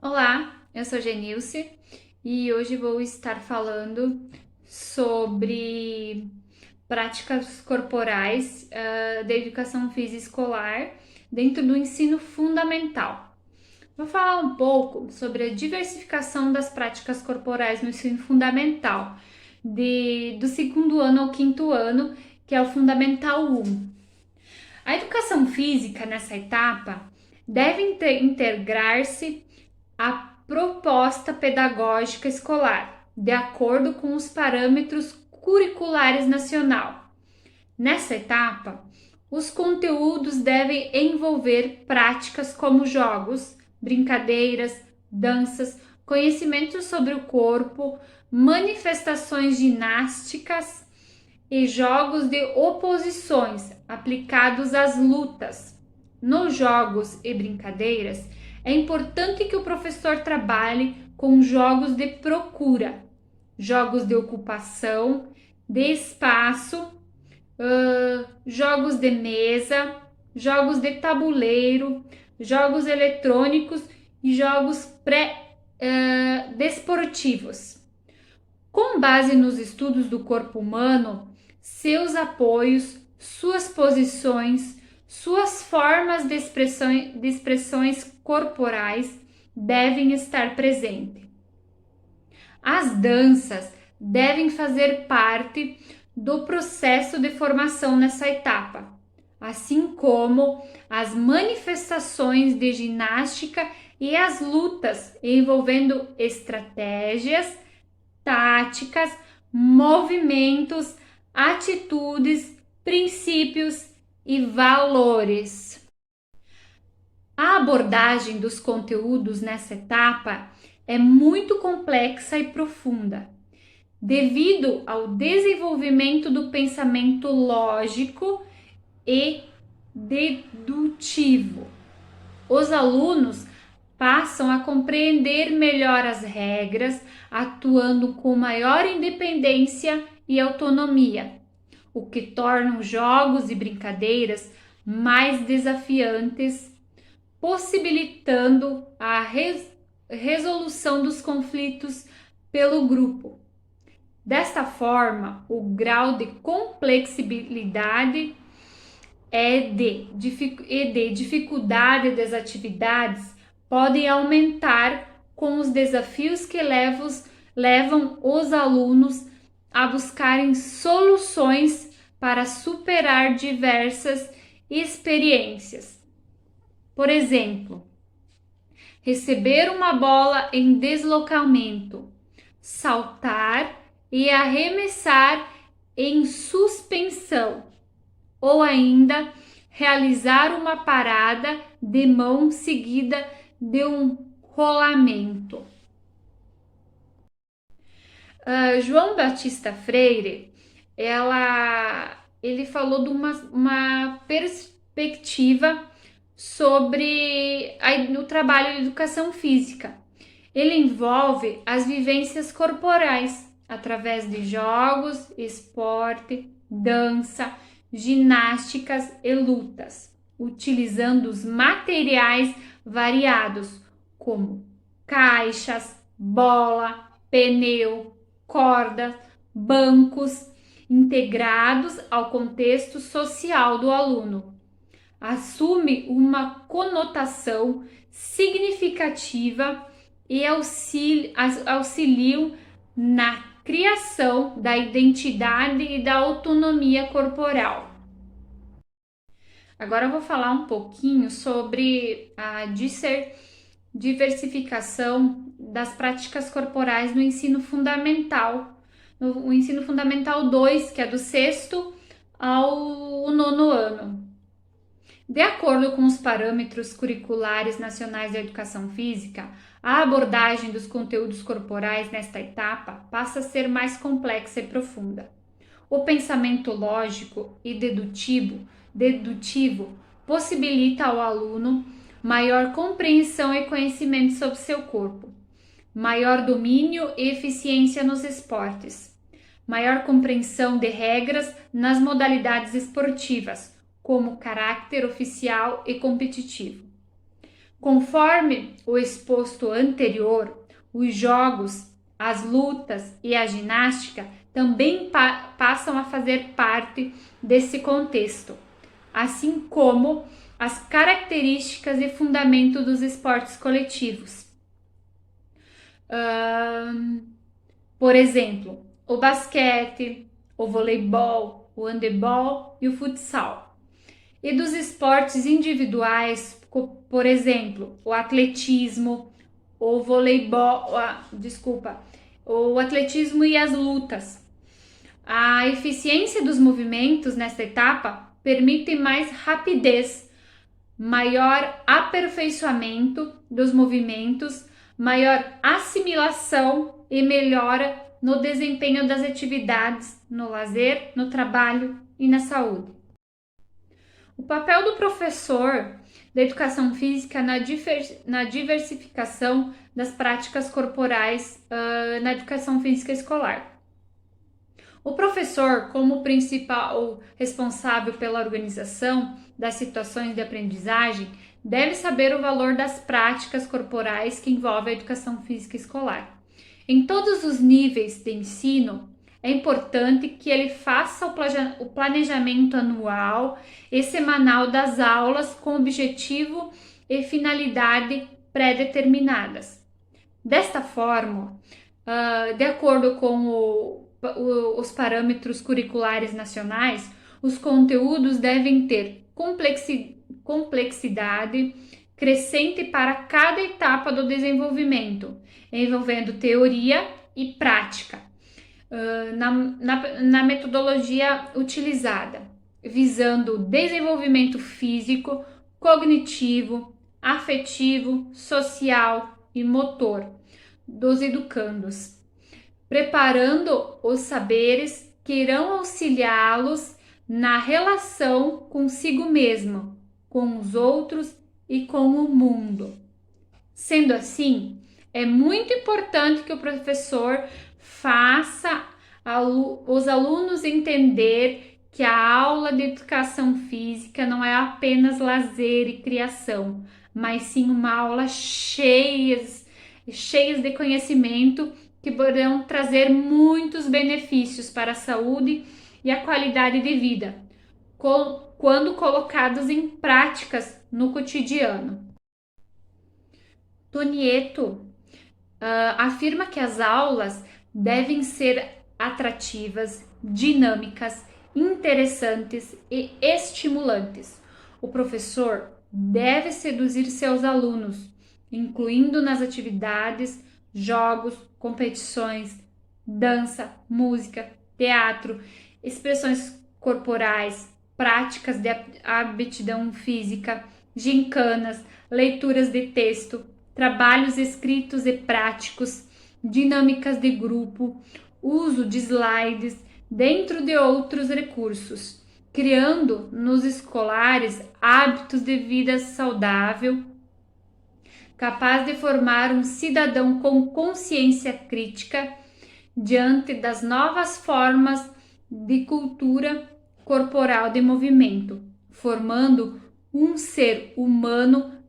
Olá, eu sou Genilce e hoje vou estar falando sobre práticas corporais da educação física escolar dentro do ensino fundamental. Vou falar um pouco sobre a diversificação das práticas corporais no ensino fundamental, do segundo ano ao quinto ano, que é o Fundamental 1. A educação física nessa etapa deve integrar-se a proposta pedagógica escolar, de acordo com os parâmetros curriculares nacional. Nessa etapa, os conteúdos devem envolver práticas como jogos, brincadeiras, danças, conhecimentos sobre o corpo, manifestações ginásticas e jogos de oposições aplicados às lutas. Nos jogos e brincadeiras, é importante que o professor trabalhe com jogos de procura, jogos de ocupação, de espaço, jogos de mesa, jogos de tabuleiro, jogos eletrônicos e jogos pré-desportivos. Com base nos estudos do corpo humano, seus apoios, suas posições, suas formas de expressões corporais devem estar presentes. As danças devem fazer parte do processo de formação nessa etapa, assim como as manifestações de ginástica e as lutas envolvendo estratégias, táticas, movimentos, atitudes, princípios e valores. A abordagem dos conteúdos nessa etapa é muito complexa e profunda, devido ao desenvolvimento do pensamento lógico e dedutivo. Os alunos passam a compreender melhor as regras, atuando com maior independência e autonomia, o que torna os jogos e brincadeiras mais desafiantes, possibilitando a resolução dos conflitos pelo grupo. Desta forma, o grau de complexibilidade e de dificuldade das atividades podem aumentar com os desafios que levam os alunos a buscarem soluções para superar diversas experiências. Por exemplo, receber uma bola em deslocamento, saltar e arremessar em suspensão, ou ainda realizar uma parada de mão seguida de um rolamento. João Batista Freire, ele falou de uma perspectiva sobre o trabalho de educação física. Ele envolve as vivências corporais através de jogos, esporte, dança, ginásticas e lutas, utilizando os materiais variados como caixas, bola, pneu, cordas, bancos, integrados ao contexto social do aluno. Assume uma conotação significativa e auxiliam na criação da identidade e da autonomia corporal. Agora eu vou falar um pouquinho sobre a diversificação das práticas corporais no ensino fundamental, no ensino fundamental 2, que é do sexto ao nono ano. De acordo com os parâmetros curriculares nacionais da educação física, a abordagem dos conteúdos corporais nesta etapa passa a ser mais complexa e profunda. O pensamento lógico e dedutivo possibilita ao aluno maior compreensão e conhecimento sobre seu corpo, maior domínio e eficiência nos esportes, maior compreensão de regras nas modalidades esportivas, como caráter oficial e competitivo. Conforme o exposto anterior, os jogos, as lutas e a ginástica também passam a fazer parte desse contexto, assim como as características e fundamento dos esportes coletivos. Por exemplo, o basquete, o voleibol, o handebol e o futsal. E dos esportes individuais, por exemplo, o atletismo, o voleibol, o atletismo e as lutas. A eficiência dos movimentos nesta etapa permite mais rapidez, maior aperfeiçoamento dos movimentos, maior assimilação e melhora no desempenho das atividades, no lazer, no trabalho e na saúde. O papel do professor da educação física na diversificação das práticas corporais na educação física escolar. O professor, como principal responsável pela organização das situações de aprendizagem, deve saber o valor das práticas corporais que envolvem a educação física escolar. Em todos os níveis de ensino, é importante que ele faça o planejamento anual e semanal das aulas com objetivo e finalidade pré-determinadas. Desta forma, de acordo com os parâmetros curriculares nacionais, os conteúdos devem ter complexidade crescente para cada etapa do desenvolvimento, envolvendo teoria e prática, na metodologia utilizada, visando o desenvolvimento físico, cognitivo, afetivo, social e motor dos educandos, preparando os saberes que irão auxiliá-los na relação consigo mesmo, com os outros e com o mundo. Sendo assim, é muito importante que o professor faça os alunos entender que a aula de educação física não é apenas lazer e criação, mas sim uma aula cheias de conhecimento que poderão trazer muitos benefícios para a saúde e a qualidade de vida, quando colocados em práticas no cotidiano. Tonieto afirma que as aulas devem ser atrativas, dinâmicas, interessantes e estimulantes. O professor deve seduzir seus alunos, incluindo nas atividades, jogos, competições, dança, música, teatro, expressões corporais, práticas de aptidão física, gincanas, leituras de texto, trabalhos escritos e práticos, dinâmicas de grupo, uso de slides, dentro de outros recursos, criando nos escolares hábitos de vida saudável, capaz de formar um cidadão com consciência crítica diante das novas formas de cultura corporal de movimento, formando um ser humano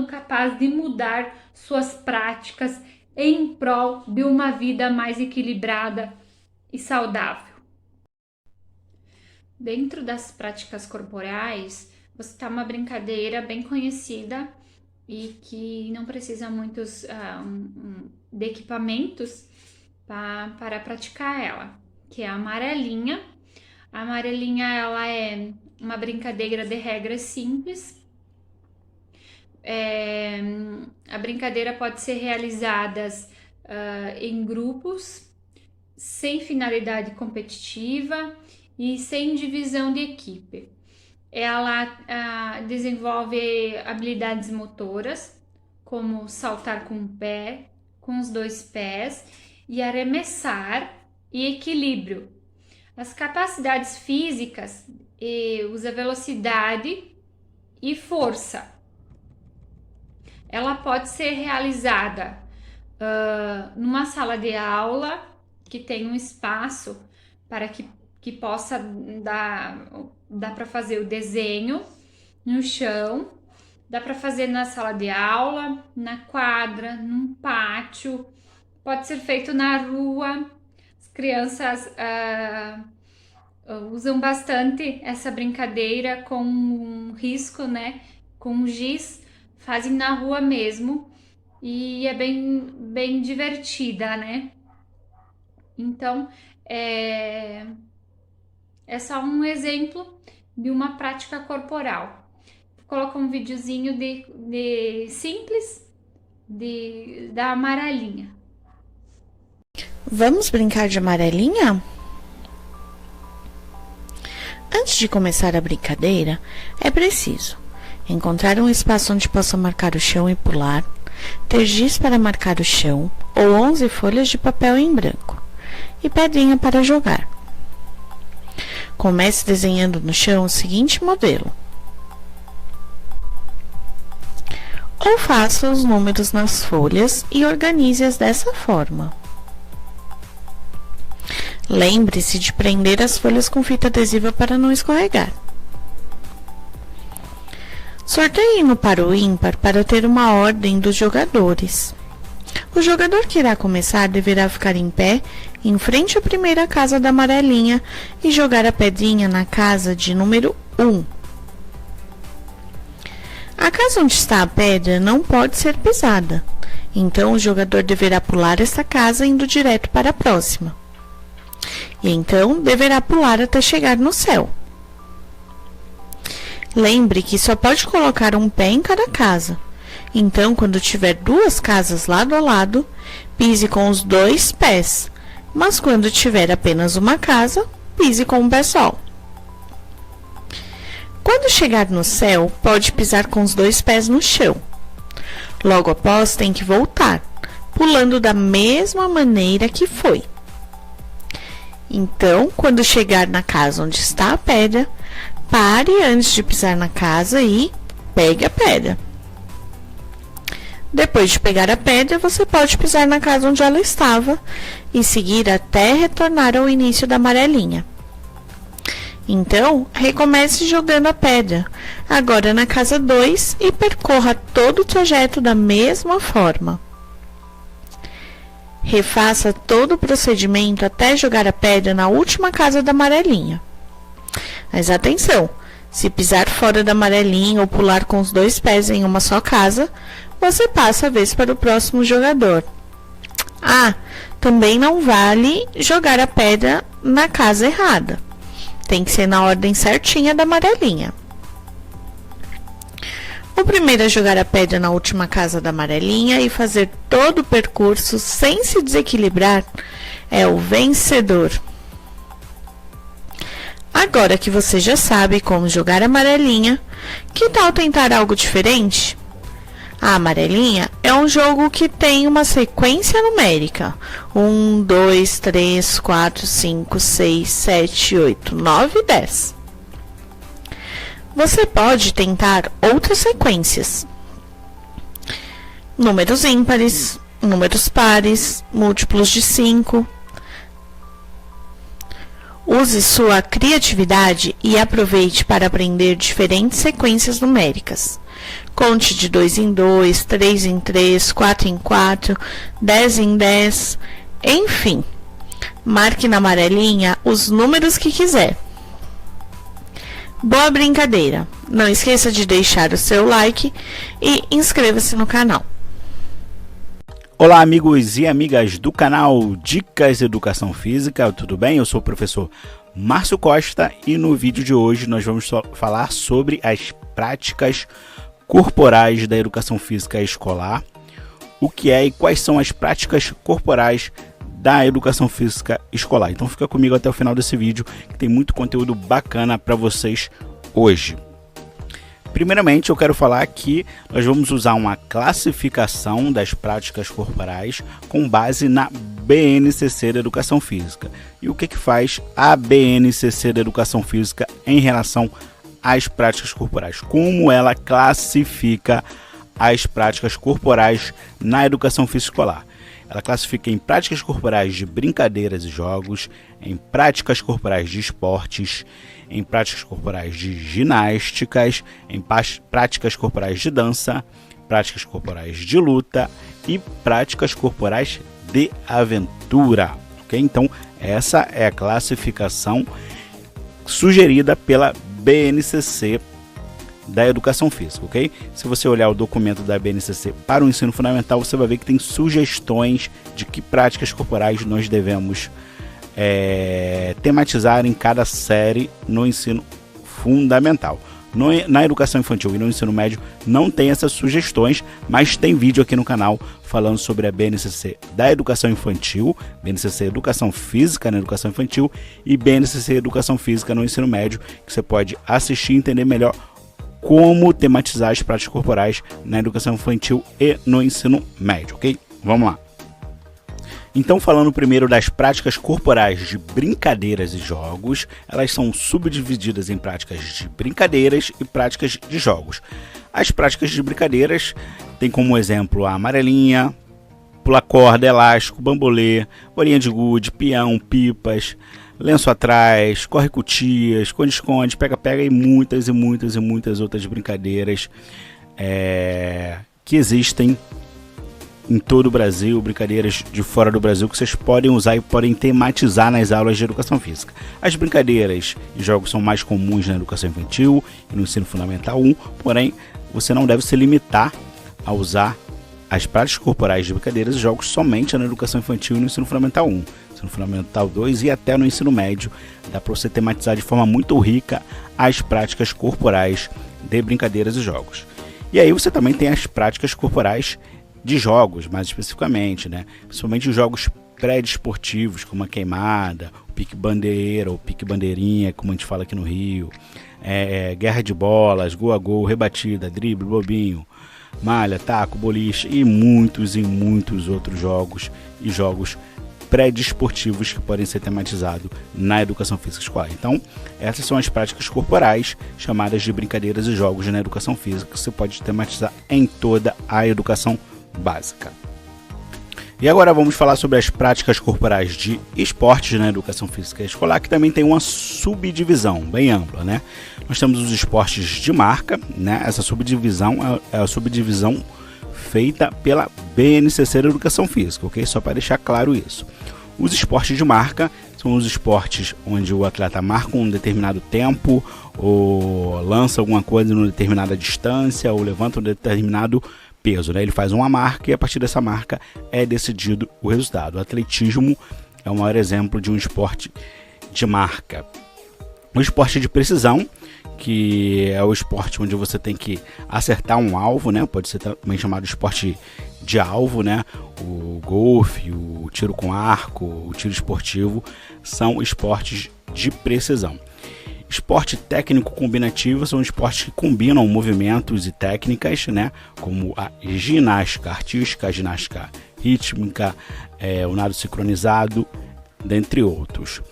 capaz de mudar suas práticas em prol de uma vida mais equilibrada e saudável. Dentro das práticas corporais, você tem uma brincadeira bem conhecida e que não precisa muitos de equipamentos para praticar ela, que é a amarelinha. A amarelinha, ela é uma brincadeira de regras simples. A brincadeira pode ser realizada em grupos, sem finalidade competitiva e sem divisão de equipe. Ela desenvolve habilidades motoras, como saltar com o pé, com os dois pés, e arremessar e equilíbrio. As capacidades físicas usa velocidade e força. Ela pode ser realizada numa sala de aula que tem um espaço para que possa dar para fazer o desenho no chão, Dá para fazer na sala de aula, na quadra, num pátio, pode ser feito na rua. As crianças usam bastante essa brincadeira com um risco, né? Com um giz, fazem na rua mesmo e é bem divertida, né? Então, é só um exemplo de uma prática corporal. Vou colocar um videozinho de simples da amarelinha. Vamos brincar de amarelinha? Antes de começar a brincadeira, é preciso encontrar um espaço onde possa marcar o chão e pular, ter giz para marcar o chão ou 11 folhas de papel em branco e pedrinha para jogar. Comece desenhando no chão o seguinte modelo. Ou faça os números nas folhas e organize-as dessa forma. Lembre-se de prender as folhas com fita adesiva para não escorregar. Sorteie no par ou ímpar para ter uma ordem dos jogadores. O jogador que irá começar deverá ficar em pé em frente à primeira casa da amarelinha e jogar a pedrinha na casa de número 1. A casa onde está a pedra não pode ser pisada, então o jogador deverá pular esta casa indo direto para a próxima. E então deverá pular até chegar no céu. Lembre que só pode colocar um pé em cada casa. Então, quando tiver duas casas lado a lado, pise com os 2 pés. Mas quando tiver apenas uma casa, pise com um pé só. Quando chegar no céu, pode pisar com os 2 pés no chão. Logo após, tem que voltar, pulando da mesma maneira que foi. Então, quando chegar na casa onde está a pedra, pare antes de pisar na casa e pegue a pedra. Depois de pegar a pedra, você pode pisar na casa onde ela estava e seguir até retornar ao início da amarelinha. Então, recomece jogando a pedra, agora na casa 2, e percorra todo o trajeto da mesma forma. Refaça todo o procedimento até jogar a pedra na última casa da amarelinha. Mas atenção! Se pisar fora da amarelinha ou pular com os 2 pés em uma só casa, você passa a vez para o próximo jogador. Também não vale jogar a pedra na casa errada. Tem que ser na ordem certinha da amarelinha. O primeiro a jogar a pedra na última casa da amarelinha e fazer todo o percurso sem se desequilibrar é o vencedor. Agora que você já sabe como jogar a amarelinha, que tal tentar algo diferente? A amarelinha é um jogo que tem uma sequência numérica: 1, 2, 3, 4, 5, 6, 7, 8, 9 e 10. Você pode tentar outras sequências: números ímpares, números pares, múltiplos de 5. Use sua criatividade e aproveite para aprender diferentes sequências numéricas. Conte de 2 em 2, 3 em 3, 4 em 4, 10 em 10, enfim. Marque na amarelinha os números que quiser. Boa brincadeira! Não esqueça de deixar o seu like e inscreva-se no canal. Olá, amigos e amigas do canal Dicas de Educação Física, tudo bem? Eu sou o professor Márcio Costa e no vídeo de hoje nós vamos falar sobre as práticas corporais da educação física escolar, o que é e quais são as práticas corporais da educação física escolar. Então fica comigo até o final desse vídeo, que tem muito conteúdo bacana para vocês hoje. Primeiramente, eu quero falar que nós vamos usar uma classificação das práticas corporais com base na BNCC da Educação Física. E o que faz a BNCC da Educação Física em relação às práticas corporais? Como ela classifica as práticas corporais na educação física escolar? Ela classifica em práticas corporais de brincadeiras e jogos, em práticas corporais de esportes, em práticas corporais de ginásticas, em práticas corporais de dança, práticas corporais de luta e práticas corporais de aventura. Okay? Então, essa é a classificação sugerida pela BNCC da Educação Física, ok? Se você olhar o documento da BNCC para o ensino fundamental, você vai ver que tem sugestões de que práticas corporais nós devemos tematizar em cada série no ensino fundamental. Na educação infantil e no ensino médio não tem essas sugestões, mas tem vídeo aqui no canal falando sobre a BNCC da educação infantil, BNCC Educação Física na educação infantil e BNCC Educação Física no ensino médio, que você pode assistir e entender melhor como tematizar as práticas corporais na educação infantil e no ensino médio, ok? Vamos lá. Então, falando primeiro das práticas corporais de brincadeiras e jogos, elas são subdivididas em práticas de brincadeiras e práticas de jogos. As práticas de brincadeiras têm como exemplo a amarelinha, pula corda, elástico, bambolê, bolinha de gude, peão, pipas, lenço atrás, corre cutia, esconde-esconde, pega-pega e muitas outras brincadeiras que existem em todo o Brasil, brincadeiras de fora do Brasil que vocês podem usar e podem tematizar nas aulas de educação física. As brincadeiras e jogos são mais comuns na educação infantil e no ensino fundamental 1, porém você não deve se limitar a usar as práticas corporais de brincadeiras e jogos somente na educação infantil e no ensino fundamental 1. Ensino fundamental 2 e até no ensino médio dá para você tematizar de forma muito rica as práticas corporais de brincadeiras e jogos. E aí você também tem as práticas corporais de jogos, mais especificamente, né? Principalmente os jogos pré-desportivos, como a queimada, o pique-bandeira, ou pique-bandeirinha, como a gente fala aqui no Rio, guerra de bolas, gol a gol, rebatida, drible, bobinho, malha, taco, boliche e muitos outros jogos e jogos pré-desportivos que podem ser tematizados na educação física escolar. Então, essas são as práticas corporais chamadas de brincadeiras e jogos na educação física que você pode tematizar em toda a educação básica. E agora vamos falar sobre as práticas corporais de esportes na educação física escolar, que também tem uma subdivisão bem ampla, né? Nós temos os esportes de marca, né? Essa subdivisão é a subdivisão feita pela BNCC da Educação Física, ok? Só para deixar claro isso. Os esportes de marca são os esportes onde o atleta marca um determinado tempo, ou lança alguma coisa em uma determinada distância, ou levanta um determinado peso, né? Ele faz uma marca e a partir dessa marca é decidido o resultado. O atletismo é o maior exemplo de um esporte de marca. O esporte de precisão, que é o esporte onde você tem que acertar um alvo, né? Pode ser também chamado esporte de alvo, né? O golfe, o tiro com arco, o tiro esportivo são esportes de precisão. Esporte técnico combinativo são esportes que combinam movimentos e técnicas, né? Como a ginástica artística, a ginástica rítmica, o nado sincronizado, dentre outros.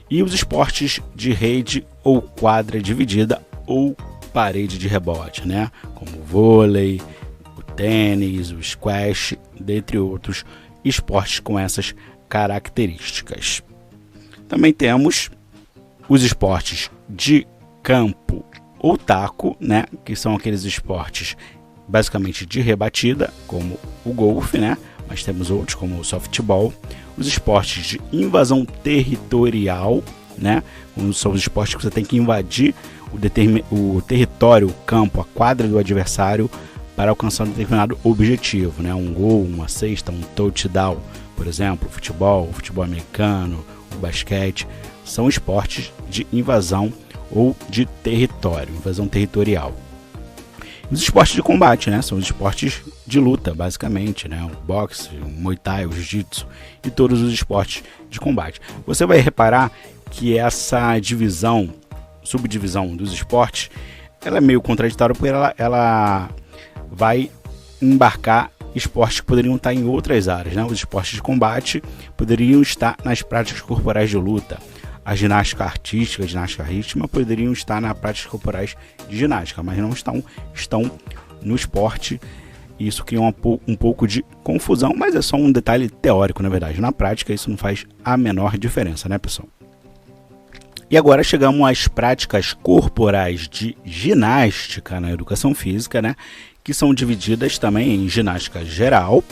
E os esportes de rede ou quadra dividida ou parede de rebote, né? Como o vôlei, o tênis, o squash, dentre outros esportes com essas características. Também temos os esportes de campo ou taco, né? Que são aqueles esportes basicamente de rebatida, como o golfe, né? Mas temos outros como o softball. Os esportes de invasão territorial, né? São os esportes que você tem que invadir o território, o campo, a quadra do adversário para alcançar um determinado objetivo, né? Um gol, uma cesta, um touchdown, por exemplo, o futebol americano, o basquete, são esportes de invasão ou de território, invasão territorial. Os esportes de combate, né? São os esportes de luta, basicamente, né? O boxe, o muay thai, o jiu-jitsu e todos os esportes de combate. Você vai reparar que essa subdivisão dos esportes, ela é meio contraditória porque ela vai embarcar esportes que poderiam estar em outras áreas, né? Os esportes de combate poderiam estar nas práticas corporais de luta. A ginástica artística, a ginástica rítmica poderiam estar nas práticas corporais de ginástica, mas não estão no esporte isso cria um pouco de confusão, mas é só um detalhe teórico, na verdade. Na prática, isso não faz a menor diferença, né, pessoal? E agora chegamos às práticas corporais de ginástica na educação física, né? Que são divididas também em ginástica geral,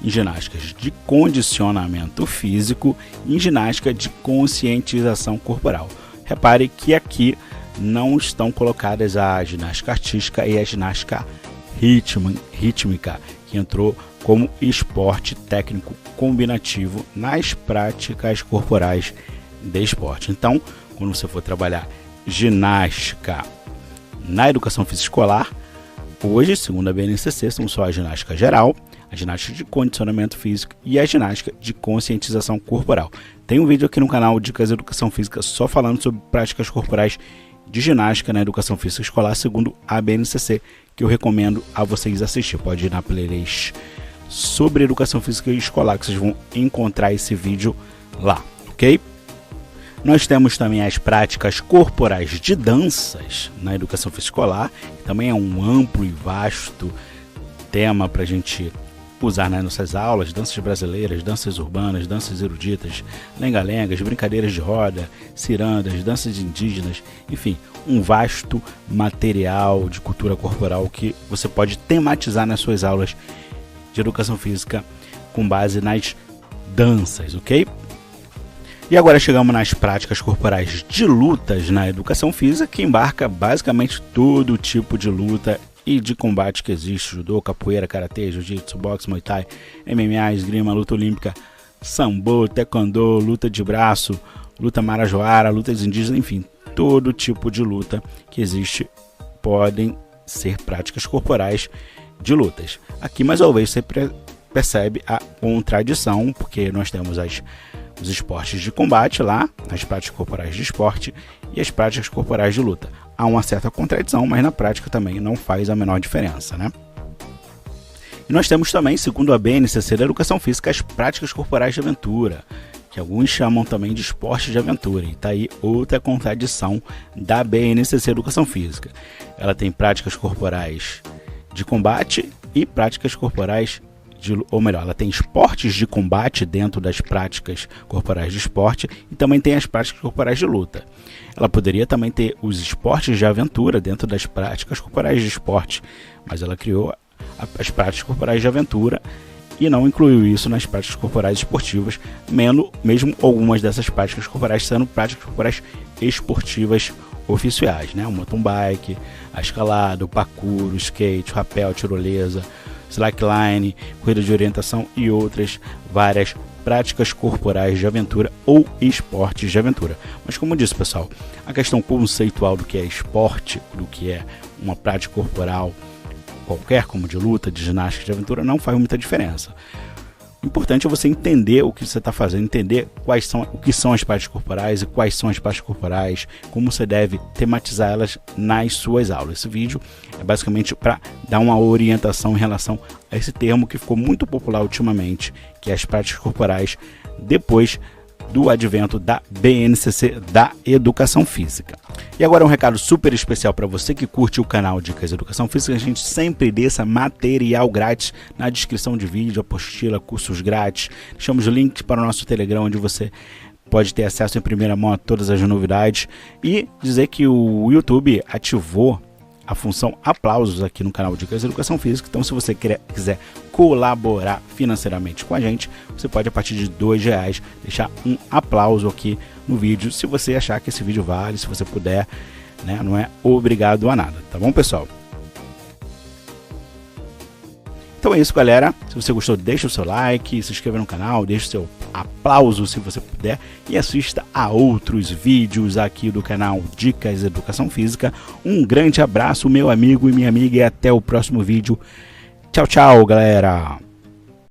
em ginásticas de condicionamento físico e em ginástica de conscientização corporal. Repare que aqui não estão colocadas a ginástica artística e a ginástica rítmica, que entrou como esporte técnico combinativo nas práticas corporais de esporte. Então, quando você for trabalhar ginástica na educação física escolar, hoje, segundo a BNCC, são só a ginástica geral, a ginástica de condicionamento físico e a ginástica de conscientização corporal. Tem um vídeo aqui no canal Dicas de Educação Física só falando sobre práticas corporais de ginástica na educação física escolar, segundo a BNCC, que eu recomendo a vocês assistir. Pode ir na playlist sobre educação física escolar, que vocês vão encontrar esse vídeo lá, ok? Nós temos também as práticas corporais de danças na educação física escolar, que também é um amplo e vasto tema para a gente usar nas nossas aulas: danças brasileiras, danças urbanas, danças eruditas, lenga-lengas, brincadeiras de roda, cirandas, danças indígenas, enfim, um vasto material de cultura corporal que você pode tematizar nas suas aulas de educação física com base nas danças, ok? E agora chegamos nas práticas corporais de lutas na educação física, que embarca basicamente todo tipo de luta e de combate que existe: judô, capoeira, karatê, jiu-jitsu, boxe, muay thai, MMA, esgrima, luta olímpica, sambo, taekwondo, luta de braço, luta marajoara, lutas indígenas, enfim, todo tipo de luta que existe podem ser práticas corporais de lutas. Aqui, mais uma vez, você percebe a contradição, porque nós temos os esportes de combate lá, as práticas corporais de esporte e as práticas corporais de luta. Há uma certa contradição, mas na prática também não faz a menor diferença, né? E nós temos também, segundo a BNCC da Educação Física, as práticas corporais de aventura, que alguns chamam também de esporte de aventura. E está aí outra contradição da BNCC Educação Física. Ela tem práticas corporais de combate e práticas corporais ela tem esportes de combate dentro das práticas corporais de esporte e também tem as práticas corporais de luta. Ela poderia também ter os esportes de aventura dentro das práticas corporais de esporte, mas ela criou as práticas corporais de aventura e não incluiu isso nas práticas corporais esportivas, mesmo algumas dessas práticas corporais sendo práticas corporais esportivas oficiais, né? O mountain bike, a escalada, o parkour, o skate, o rapel, tirolesa, slackline, corrida de orientação e outras várias práticas corporais de aventura ou esportes de aventura. Mas como eu disse, pessoal, a questão conceitual do que é esporte, do que é uma prática corporal qualquer, como de luta, de ginástica, de aventura, não faz muita diferença. O importante é você entender o que você está fazendo, entender o que são as práticas corporais e quais são as práticas corporais, como você deve tematizar elas nas suas aulas. Esse vídeo é basicamente para dar uma orientação em relação a esse termo que ficou muito popular ultimamente, que é as práticas corporais, depois do advento da BNCC da Educação Física. E agora um recado super especial para você que curte o canal Dicas de Educação Física. A gente sempre deixa material grátis na descrição de vídeo, apostila, cursos grátis. Deixamos o link para o nosso Telegram, onde você pode ter acesso em primeira mão a todas as novidades. E dizer que o YouTube ativou a função aplausos aqui no canal Dicas de Educação Física. Então, se você quiser colaborar financeiramente com a gente, você pode, a partir de R$2, deixar um aplauso aqui no vídeo, se você achar que esse vídeo vale, se você puder, né? Não é obrigado a nada, tá bom, pessoal? Então é isso, galera. Se você gostou, deixa o seu like, se inscreva no canal, deixa o seu aplauso se você puder e assista a outros vídeos aqui do canal Dicas de Educação Física. Um grande abraço, meu amigo e minha amiga, e até o próximo vídeo. Tchau, tchau, galera!